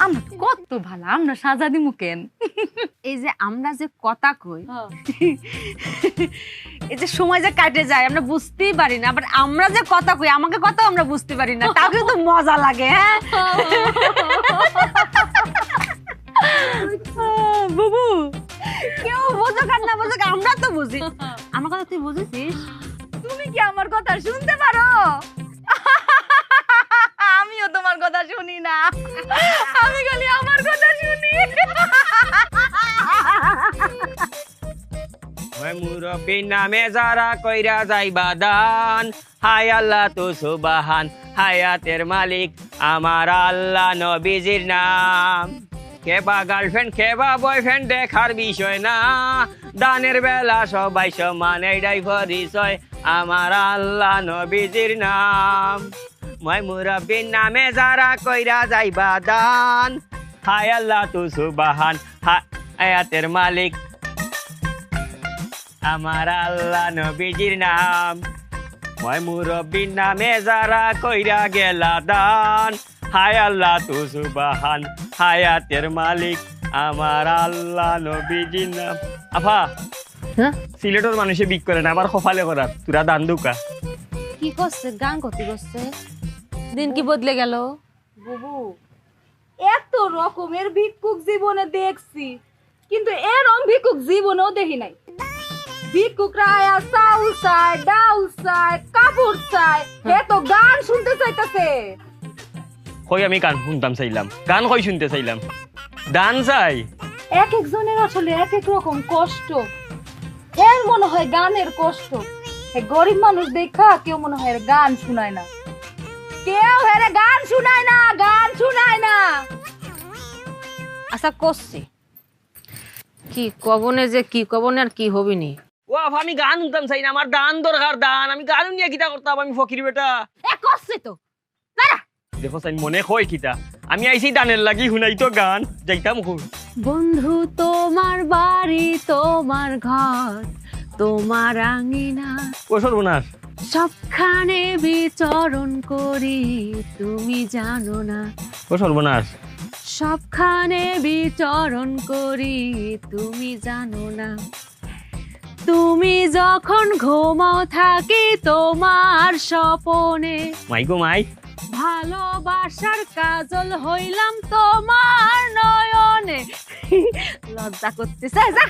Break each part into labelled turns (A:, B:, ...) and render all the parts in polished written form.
A: আমরা কত ভালো, আমরা সাজা দিমু কেন?
B: এই যে আমরা যে কথা কই, এই যে সময় যে কাটে যায় আমরা বুঝতেই পারি না, আবার আমরা যে কথা কই আমাকে কথা আমরা বুঝতে পারি না, তাও কিন্তু মজা লাগে। হ্যাঁ
A: বুবু,
B: কেউ বোঝো আর না বোঝো, আমরা তো বুঝি। আমার কথা তুই বুঝেছিস?
A: তুমি কি আমার কথা শুনতে পারো? আমিও তোমার কথা শুনি না, আমি খালি আমার কথা শুনি।
C: মুরব্বীর নামে যারা কইরা যাইবা দান, হায় আল্লাহ তো সুবহান, হায়াতের মালিক আমার আল্লাহ, নবীজির নাম। কেবা গার্লফ্রেন্ড কেবা বয়ফ্রেন্ড দেখার বিষয় না, দানের বেলা সবাই সমান, এইটাই পরিচয় আমার আল্লাহ নবীজির নাম। মই মুরব্বীর নামে যারা কইরা যাইবা দান, হায় আল্লাহ তো সুবহান, হায়াতের মালিক আমার আল্লাহ নবীজির নাম। মই মুরব্বীর নামে যারা কইরা গেলা দান, হায় আল্লাহ তু সুবহান, হায়াতের মালিক আমার আল্লাহ নবীজির নাম। আফা, সিলেটের মানুষে বিক করে না, আবার কপালে করার তোরা দান দুকা।
B: কি করছে? গান করতে করছে, দিন কি বদলে গেল।
A: বুবু, এত রকমের ভিক্ষুক জীবনে দেখছি, কিন্তু এরকম ভিক্ষুক জীবনেও দেখি নাই। ভিক্ষুকরা আয়া চাউল চায়, ডাউল চায়, কাপড় চায়, এ তো গান শুনতে চাইতেছে।
C: কই আমি গান শুনতাম চাইলাম, গান কই শুনতে চাইলাম, দান চাই।
A: এক একজনের আসলে এক এক রকম কষ্ট। এর মনে হয় গানের কষ্ট, গরিব মানুষ দেখা কেউ মনে হয় গান শুনায় না, কেউ হেরে গান শুনায় না, গান শুনায় না।
B: আচ্ছা করছে কি কবনে, যে কি কবনে আর কি হবিনি।
C: ও আফা, আমি গান শুনতাম চাই না, আমার দান দরকার, দান। আমি গান নিয়ে কিতা করতাম, আমি ফকির বেটা।
B: এ করছে তো দাঁড়া।
C: দেখো চাই মনে কয় কিতা, আমি আইছি দানের লাগি শুনাই তো গান যাইতাম।
B: বন্ধু তোমার বাড়ি, তোমার ঘর, তোমার আঙিনা,
C: ও সর্বনাশ,
B: সবখানে বিচরণ করি, তুমি জানো না।
C: ও সর্বনাশ,
B: সবখানে বিচরণ করি, তুমি জানো না। তুমি যখন ঘুমাও থাকি তোমার স্বপনে,
C: মাই গো মাই,
B: ভালোবাসার কাজল হইলাম তোমার নয়নে। লজ্জা করতেছে, যা।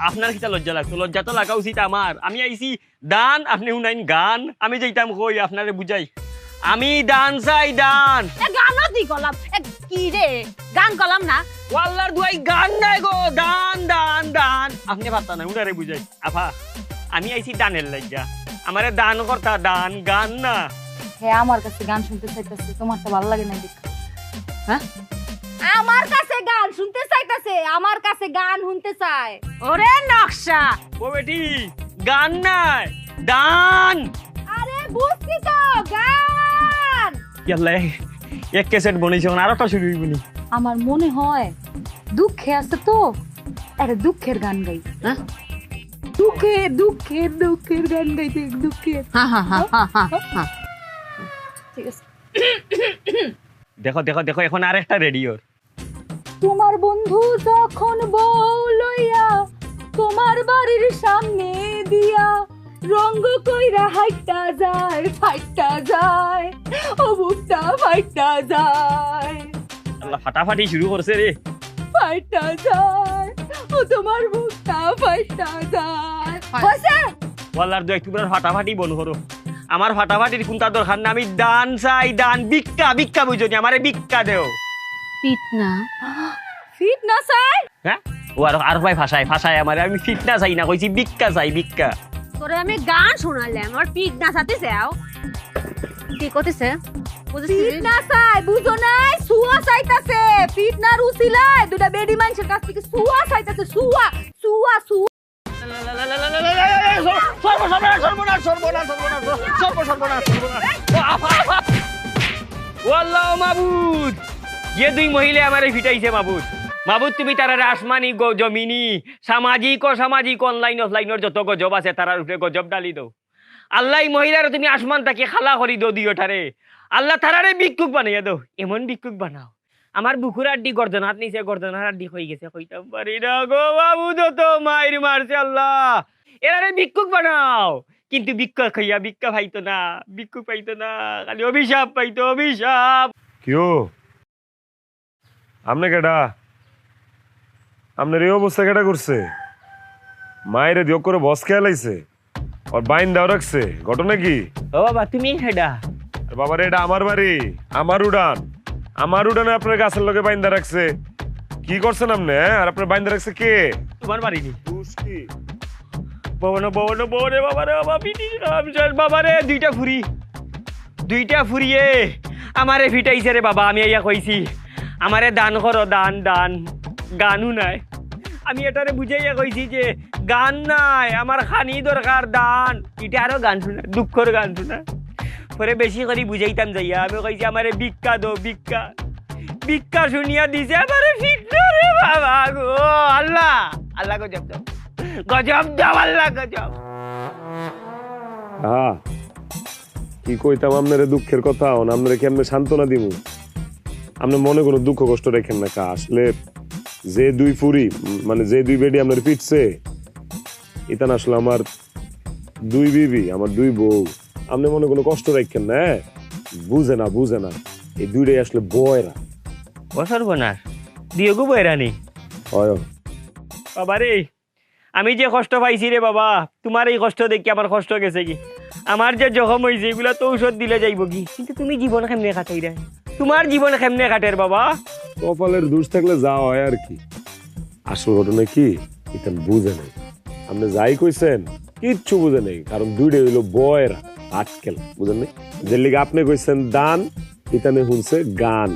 C: আপনার কিতা লজ্জা লাগতো? লজ্জা তো লাগা উচিত আমার। আমি আইছি দান, আপনি শুনাইন গান। আমি যাইতাম কই আপনারে বুঝাই, আমি দান চাই, দান।
B: গানও দি গলাম, কি রে গান গলাম না?
C: ওয়াল্লার দুয়াই গান নাই গো, দান দান দান। আপনি পারতা না, উনারে বুঝাই। আফা, আমি আইছি দানের লাগিয়া, আমারে দান করতা, দান, গান না।
A: হ্যাঁ, আমার কাছে গান শুনতে চাইতেছে, তোমার তো ভালো লাগে না দেখা।
B: হ্যাঁ,
A: আমার কাছে গান শুনতে চাইতেছে, আমার কাছে গান শুনতে চায়।
B: ওরে নকশা,
C: ও বেটি, গান নাই, দান।
A: আরে বুঝছি তো, গান।
C: ইয়াল্লা, এক ক্যাসেট বনেছে, আর একটা শুরু হইবনি।
A: আমার মনে হয় দুঃখে আছে তো, আরে দুঃখের গান গাই।
B: হ্যাঁ,
A: দুঃখের দুঃখের দুঃখের গান গাইতে, দুঃখের।
B: হ্যাঁ হ্যাঁ হ্যাঁ হ্যাঁ হ্যাঁ।
A: ঠিক আছে।
C: দেখো দেখো দেখো, এখন আর একটা রেডিওর।
A: তোমার বন্ধু যখন বউ লইয়া তোমার বাড়ির সামনে দিয়া রঙ্গ কইরা হাইটা যায়, ফাইটা যায়, ও বুকটা ফাইটা যায়,
C: আল্লাহ, ফাটাফাটি শুরু করছে রে।
A: ফাইটা যায়, ও তোমার বুকটা ফাইটা যায়। হইছে?
C: ওয়াল্লার দু একটু ফাটাফাটি বন করো। আমার ফাটাফাটির কোনটা দরকার না, আমি দান চাই, দান। ভিক্ষা ভিক্ষা বুঝনি, আমারে ভিক্ষা দেও।
B: পিট না,
A: ফিট না চাই?
C: হ্যাঁ, ও আর ভাই ভাষায় ভাষায় আমারে, আমি ফিট না চাই না, কইছি ভিক্ষা চাই, ভিক্ষা।
B: তোরে আমি গান শোনালাম, আমার পিট না সাথে যাও। কি করতেছে
A: ফিট না চাই, বুঝো নাই? সুয়া চাইতাছে, ফিট না রুচিলায় দুটা বেডি মানুষের কাছ থেকে সুয়া চাইতাছে, সুয়া সুয়া সুয়া।
C: সর্বনাশ সর্বনাশ সর্বনাশ সর্বনাশ সর্বনাশ সর্বনাশ। ওয়াল্লাহ মাবুদ, যে দুই মহিলা আমারে ফিটাইছে মাবুদ, মাবুদ তুমি তারারে আসমানি জমিনি, সামাজিক অসামাজিক অনলাইন অফলাইনের যত গজব আছে তারার উপরে গজব ডালি দাও। আল্লাহ মহিলার তুমি আসমান তাকে খালা করি দো দিও তারে। আল্লাহ তারারে ভিক্ষুক বানাইয়া দাও, এমন ভিক্ষুক বানাও আমার বুকুর আড্ডি গর্দনার নিচে গর্দনার আড্ডি হয়ে গেছে কইতাম পারি না গো বাবু যত মাইর মারছে আল্লাহ এরারে ভিক্ষুক বানাও কিন্তু ভিক্ষা খাইয়া ভিক্ষা পাইতো না ভিক্ষুক পাইতো না খালি অভিশাপ পাইতো অভিশাপ
D: কিও আমনে কেডা আপনার এই অবস্থা কেডা করছে মায়েরে দিও করে বস খেয়ে লাইছে আর বাইন দাও রাখছে ঘটনা কি
C: ও বাবা তুমি হেডা
D: আর বাবারে এটা আমার বাড়ি আমার উড়ানে আপনার গাছের লগে বাইন্দা রাখছে কি করছেন আপনি আর আপনার বাইন্দা রাখছে কে
C: তোমার বাড়ি নি
D: দোষ কি
C: বনে বাবা রে বাবা পিটি রামচন্দ্র বাবা রে দুইটা ফুরিয়ে আমারে ফিটাইছে রে বাবা আমি ইয়া কইছি আমারে দান করো দান গানও নাই আমি এটারে বুঝাইয়া কইছি যে গান নাই আমার খানি দরকার দান এটা আরো গান শোনা দুঃখর গান শোনা পরে বেশি করে বুঝাইতাম যাইয়া আমি কইছি আমারে ভিক্ষা দো ভিক্ষা শুনিয়া দিছে আমারে ফিটলো রে বাবা গো আল্লাহ গজব দাও আল্লাহ গজব
D: হ্যাঁ কি কইতাম আপনার দুঃখের কথা আপনারা কেমনে সান্ত্বনা দিব আপনি মনে কোনো দুঃখ কষ্ট রেখেন না কা আসলে যে দুই ফুরি মানে যে দুই বেডি আপনার পিটছে এটা না আসলে আমার দুই বিবি আমার দুই বউ আপনি মনে কোনো কষ্ট রাখেন না বুঝে না এই দুইটাই আসলে বয়রা
C: বছর বোনার দিয়েগো বয়রানি
D: হয়
C: বাবা রে আমি যে কষ্ট পাইছি রে বাবা তোমার এই কষ্ট দেখি আমার কষ্ট গেছে কি আমার যে জখম হয়েছে এগুলা তো ঔষধ দিলে যাইব কি কিন্তু তুমি জীবন কেমনে কাটাই রে তোমার জীবন কেমনে কাটের বাবা
D: কপালের দোষ থাকলে যা হয় আর কি আসল ঘটনা কি এটা বুঝে নাই আপনি যাই কইছেন কিচ্ছু বুঝে নেই কারণ দুইটাই হইলো বয়রা আটকেল বুঝেন নাই যে লিগে আপনি কইছেন দান ইতানে শুনছে গান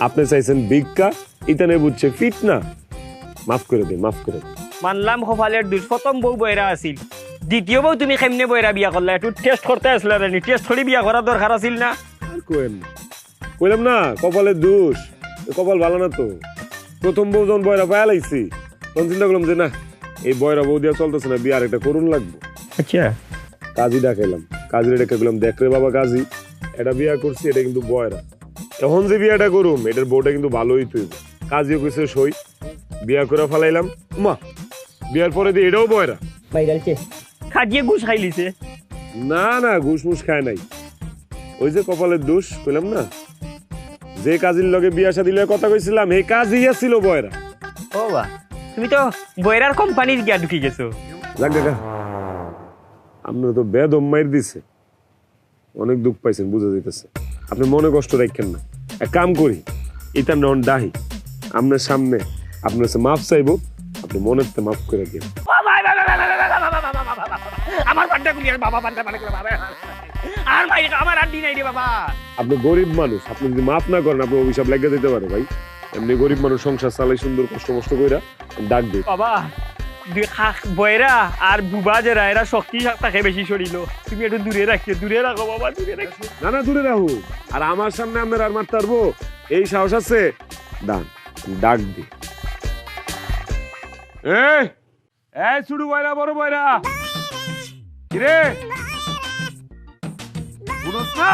D: আপনি চাইছেন ভিক্ষা ইতানে বুঝছে ফিট না মাফ করে দিন
C: মানলাম কপালের দোষ প্রথম বউ বয়রা আছিল দ্বিতীয় বউ তুমি কেমনে বয়রা বিয়া করলা একটু টেস্ট করতে আসলে নি টেস্ট করে বিয়া করার দরকার আছিল না
D: আর কোয়েন না কইলাম না কপালের দোষ কপাল ভালো না তো প্রথম বউ যখন বয়রা পায়া লাইছি তখন চিন্তা করলাম যে না এই বয়রা বউ দিয়া চলতেছে না বিয়ার একটা করুন লাগবো
C: আচ্ছা
D: কাজী ডাকাইলাম কাজীরে ডেকে গেলাম দেখ রে বাবা কাজী এটা বিয়া করছি এটা কিন্তু বয়রা এখন যে বিয়াটা করুম এটার বউটা কিন্তু ভালোই তুই কাজীও কইছে সই বিয়া করে ফেলাইলাম মা বিয়ার পরে দিয়ে এটাও বয়রা
C: বাইরালছে খাজিয়ে ঘুষ খাইলিছে
D: না ঘুষ মুস খায় নাই ওই যে কপালের দোষ কইলাম না যে কাজীর লগে বিয়া শাদী লগে কথা কইছিলাম এই কাজই ছিল বয়রা
C: ও বা তুমি তো বয়রার কোম্পানির গিয়া ঢুকি গেছো
D: যাক দেখা আপনার তো বেদম মাইর দিছে অনেক দুঃখ পাইছেন বুঝা যাইতেছে আপনি মনে কষ্ট রাখেন না এক কাম করি এটা নন ডাহি আপনার সামনে আপনার কাছে মাফ চাইবো আপনি মনের তে মাফ করে দিন
C: আমার পান্ডা গুলি আর বাবা পান্ডা মানে বাবা আর ভাই আমার আড্ডি নাই রে বাবা
D: আপনি গরিব মানুষ আপনি যদি মাফ না করেন আপনি অভিশাপ লেগে দিতে পারে ভাই এমনি গরিব মানুষ সংসার চালাই সুন্দর কষ্ট কইরা ডাক দিই
C: বাবা বয়রা আর বুবা যারা এরা শক্তি তাকে বেশি শরীর তুমি একটু দূরে রাখো বাবা দূরে রাখো
D: না দূরে রাখো আর আমার সামনে আপনার আর মারতে পারবো এই সাহস আছে ডাক দি এই ছোট বয়রা বড় বয়রা কিরে বুঝছ না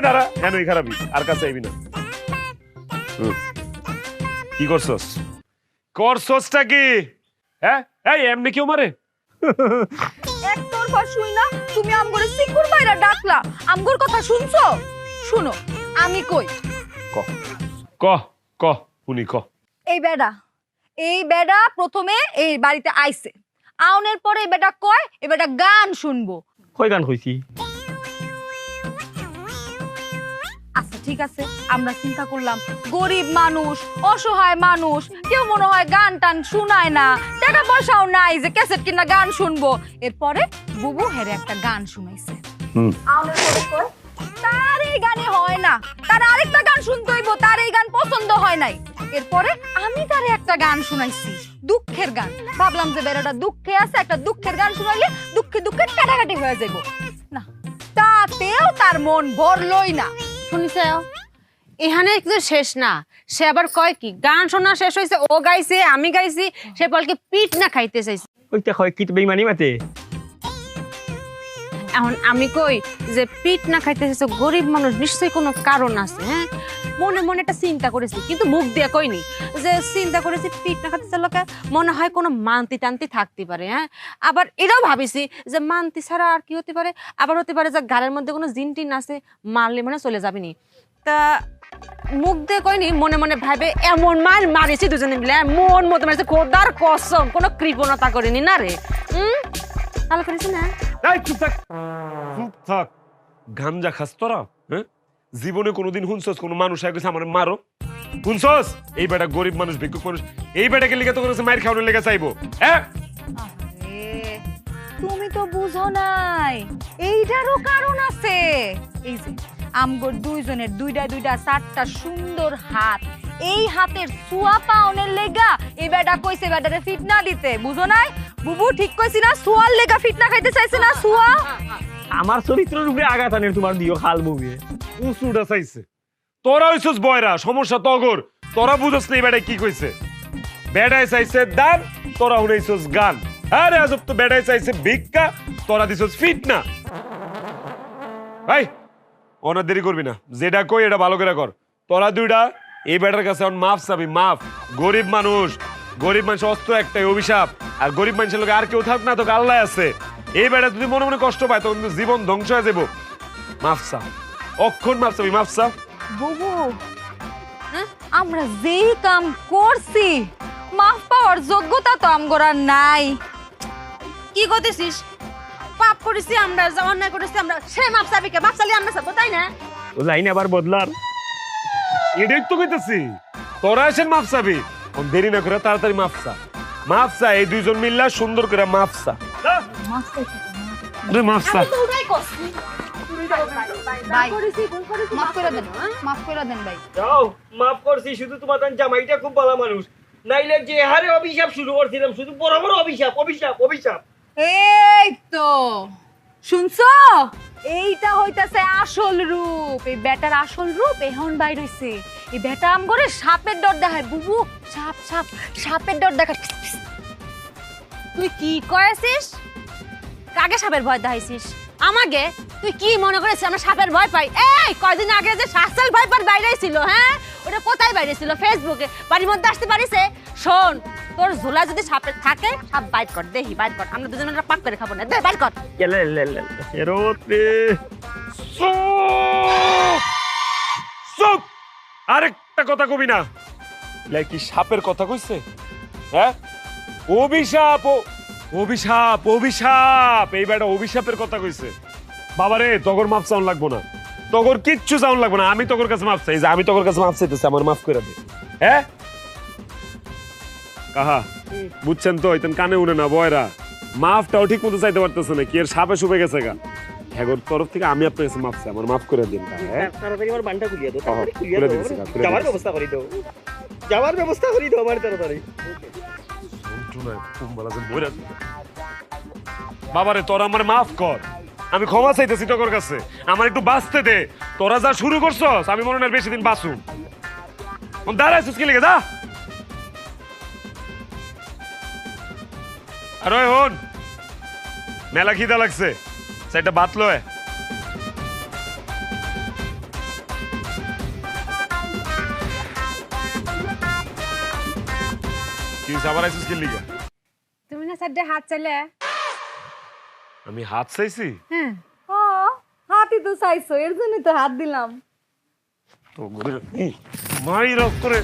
D: দাঁড়া কেন খারাপই আর কাছে আইবি না কি করছসটা কি হ্যাঁ এই এমনি কেউ মারে
A: একতরফা শুই না তুমি আমগরে সিকুর বাইরা ডাকলা আমগর কথা শুনছো শুনো আমি কই
D: ক শুনি ক
A: এই বেডা প্রথমে এই বাড়িতে আইছে আউনের পরে এই বেটা কয় এই বেটা গান শুনবো
C: কই গান কইছি
A: আচ্ছা ঠিক আছে আমরা চিন্তা করলাম গরিব মানুষ অসহায় মানুষ কেউ মনে হয় গান টান শুনায় না টাকা পয়সাও নাই যে ক্যাসেট কিনা গান শুনবো এরপরে বুবু হেরে একটা গান শুনাইছে আউনের পরে কয় তার এই গানে হয় না তার আরেকটা গান শুনতে হইব তার এই গান পছন্দ হয় নাই এরপরে আমি তারে একটা গান শুনাইছি দুঃখের গান ভাবলাম যে বেড়াটা দুঃখে আছে একটা দুঃখের গান শুনাইলে দুঃখে কাটাকাটি হয়ে যাইব না তাতেও তার মন ভরলই না
B: শুনিস এখানে একটু শেষ না সে আবার কয় কি গান শোনা শেষ হয়েছে ও গাইছে আমি গাইছি সে বলকে পিঠ না খাইতে চাইছে
C: ওইটা হয় কি বেইমানি মাতে
B: এখন আমি কই যে পিঠ না খাইতে চাইছো গরিব মানুষ, নিশ্চয়ই কোনো কারণ আছে। হ্যাঁ, মনে মনে একটা চিন্তা করেছি, কিন্তু মুখ দিয়ে কইনি। যে চিন্তা করেছি পিঠ না খাইতে চাইলে মনে হয় কোনো মান্তি টান্তি থাকতে পারে। হ্যাঁ, আবার এটাও ভাবিছি যে মান্তি ছাড়া আর কি হতে পারে, আবার হতে পারে যে গালের মধ্যে কোনো জিন টিন আছে, মারলে মনে চলে যাবিনি। তা মুখ দিয়ে কইনি, মনে মনে ভাবে এমন মার মারিছি দুজনে মিলে, মন মতো মারিছে, খোদার কসম কোনো কৃপণতা করিনি না রে। ভালো করেছি না?
D: এই চুপ থাক, চুপ থাক। গাঞ্জা খাস তোরা? হ্যাঁ, জীবনে কোনোদিন শুনছস কোনো মানুষ আগে আমার মারো? শুনছস? এই বেটা গরিব মানুষ, ভিক্ষুক মানুষ, এই বেটাকে লিখে তো কোনো মায়ের খাওয়ানোর লেগে চাইবো? হ্যাঁ,
A: আরে, তুমি তো বুঝো নাই, এইটারও কারণ আছে। এই যে আমগর দুইজনের দুইটা দুইটা চারটা সুন্দর হাত, এই হাতের সুয়া পাওনের লেগা এই বেটা কইছে বেটারে ফিটনা দিতে, বুঝো নাই? বুবু ঠিক কইছি না? সুয়ার লেগা ফিটনা খাইতে চাইছে না সুয়া?
C: আমার চরিত্রের উপরে আঘাত আনের তোমার দিও খাল বুবিয়ে।
D: উঁচুটা চাইছে। তোরা হইছস বয়রা, সমস্যা তগর। তোরা বুঝছস না এই বেটায় কি কইছে? বেটায় চাইছে দান, তোরা শুনাইছস গান। আরে আজব তো, বেটায় চাইছে ভিক্ষা, তোরা দিছস ফিটনা। ভাই অনেক দেরি করবি না, যেটা কই এটা ভালো করে কর। তোরা দুইটা এই বেটার কাছে এখন মাফ চাবি, মাফ। গরিব মানুষ, গরিব মানুষ অস্ত্র একটাই, অভিশাপ। আর গরিব মানুষের লোক আর কেউ থাক না, তোকে আল্লাহ আছে। এই বেটা যদি মনে মনে কষ্ট পায় তখন কিন্তু জীবন ধ্বংস হয়ে যাবো। মাফ চা, অক্ষণ মাফ চাবি, মাফ চা।
A: বুবু, আমরা যেই কাম করছি মাফ পাওয়ার যোগ্যতা তো আমগর আর নাই।
B: কি করতেছিস? পাপ করেছি আমরা, যা অন্যায় করেছি আমরা, সে মাপ চাবি কে? মাপ চালি আমরা চাবো, তাই না?
C: ও লাইন আবার বদলার।
D: এটাই তো কইতেছি, তোরা এসেন মাফ চাবি। দেরি না করে তাড়াতাড়ি মাফ চা, মাফ চা। এই দুইজন মিল্লা সুন্দর করে মাফ চা। আরে মাফ চা।
A: ভাই, মাফ করে দেন, মাফ করে দেন ভাই।
C: যাও, মাফ করছি। শুধু তোমার জামাইটা খুব ভালো মানুষ, নাইলে যে হারে অভিশাপ শুরু করছিলাম, শুধু বড় বড় অভিশাপ অভিশাপ অভিশাপ।
A: এই তো শুনছো, এইটা হইতাছে আসল রূপ। এই বেটার আসল রূপ এখন বাইর হইছে। এই বেটা আমগরে সাপের ডর দেখায়। বুবু, সাপ সাপ, সাপের ডর দেখায়।
B: তুই কি করেছিস? কাকে সাপের ভয় দেখাইছিস? আমাকে? তুই কি মনে করেছিস আমরা সাপের ভয় পাই? এই কয়দিন আগে যে শাসল ভয় পার বাইরে ছিল, হ্যাঁ, ওটা কোথায় বাইরে ছিল? ফেসবুকে। বাড়ির মধ্যে আসতে পারিছে? শোন, তোর ঝোলা যদি সাপের থাকে, সাপ বাইট কর, দেখি বাইট কর, আমরা দুজনে পাক করে খাবো না, দে বাইট কর।
C: গেলে ফেরত রে।
D: চুপ! চুপ! আরেকটা কথা কবি না। লাই কি সাপের কথা কইছে? হ্যাঁ, অভিশাপ, অভিশাপ, অভিশাপ। এই বেটা অভিশাপের কথা কইছে। বাবারে, তগর মাফ চাউন লাগবো না, তগর কিচ্ছু চাউন লাগবো না। আমি তগর কাছে মাফ চাই, যে আমি তগর কাছে মাফ চাইতেছি, আমার মাফ করে দে। হ্যাঁ কাহা, বুঝছেন তো? ইতেন কানে উনে না বয়রা, মাফটাও ঠিক মতো চাইতে পারতেছে না। কি এর সাপে শুপে গেছে গা। হ্যাগোর তরফ থেকে আমি আপনার কাছে মাফ চাই, আমার মাফ করে দিন। হ্যাঁ,
C: তাড়াতাড়ি আমার বানটা খুলিয়ে দাও, তাড়াতাড়ি খুলিয়ে
D: খুলে
C: দাও।
D: দিচ্ছি, খুলে
C: যাওয়ার
D: দিচ্ছি।
C: ব্যবস্থা করে দাও, যাওয়ার ব্যবস্থা করে দাও আমার তাড়াতাড়ি।
D: বাবারে, তোরা আমার মাফ কর, আমি ক্ষমা চাইতেছি তোর কাছে। আমার একটু বাঁচতে দে। তোরা যা শুরু করছস, আমি মনে হয় বেশি দিন বাঁচুম। দাঁড়াইছিস কি লেগে? যা। আর ওই হন, মেলা খিদা লাগছে, সেটা ভাত লয়। কি আবার আইছিস কি লিগা?
B: তুমি না সাইডে হাত চাইলে?
D: আমি হাত চাইছি?
B: হ্যাঁ।
A: ও, হাতই তো চাইছো, এর জন্যই তো হাত দিলাম।
D: তো মাই রক করে